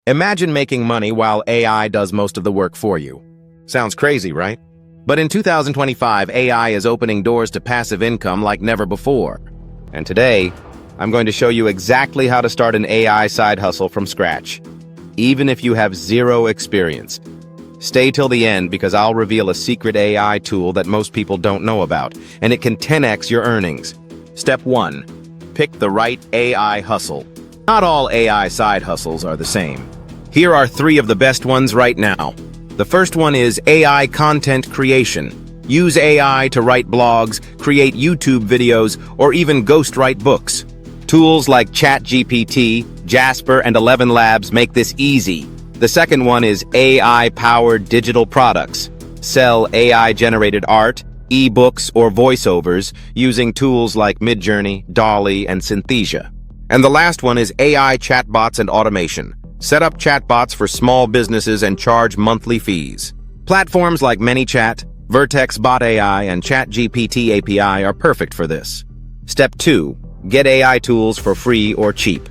Imagine making money while AI does most of the work for you. Sounds crazy, right? But in 2025, AI is opening doors to passive income like never before. And today, I'm going to show you exactly how to start an AI side hustle from scratch, even if you have zero experience. Stay till the end because I'll reveal a secret AI tool that most people don't know about, and it can 10x your earnings. Step 1. Pick the right AI hustle. Not all AI side hustles are the same. Here are 3 of the best ones right now. The first one is AI content creation. Use AI to write blogs, create YouTube videos, or even ghostwrite books. Tools like ChatGPT, Jasper, and 11 Labs make this easy. The second one is AI-powered digital products. Sell AI-generated art, ebooks, or voiceovers using tools like MidJourney, DALL, and Synthesia. And the last one is AI chatbots and automation. Set up chatbots for small businesses and charge monthly fees. Platforms like ManyChat, Vertex Bot AI, and ChatGPT API are perfect for this. Step 2. Get AI tools for free or cheap.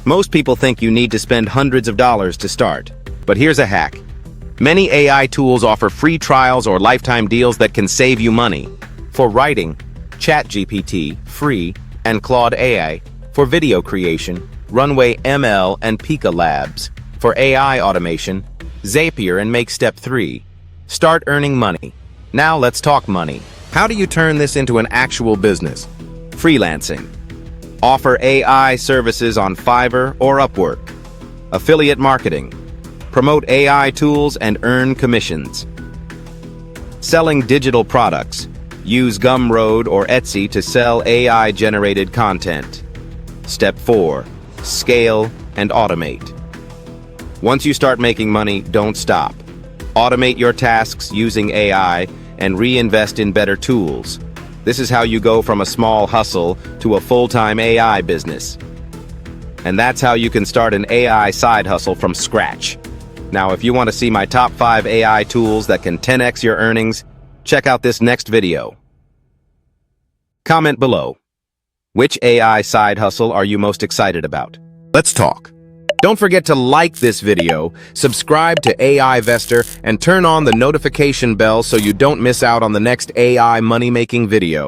Most people think you need to spend hundreds of dollars to start, but here's a hack. Many AI tools offer free trials or lifetime deals that can save you money. For writing, ChatGPT, free, and Claude AI. For video creation, Runway ML and Pika Labs. For AI automation, Zapier and Make Step 3. Start earning money. Now let's talk money. How do you turn this into an actual business? Freelancing. Offer AI services on Fiverr or Upwork. Affiliate marketing. Promote AI tools and earn commissions. Selling digital products. Use Gumroad or Etsy to sell AI-generated content. Step 4. Scale and automate. Once you start making money, don't stop. Automate your tasks using AI and reinvest in better tools. This is how you go from a small hustle to a full-time AI business. And that's how you can start an AI side hustle from scratch. Now, if you want to see my top 5 AI tools that can 10x your earnings, check out this next video. Comment below. Which AI side hustle are you most excited about? Let's talk. Don't forget to like this video, subscribe to AI VESTOR, and turn on the notification bell so you don't miss out on the next AI money-making video.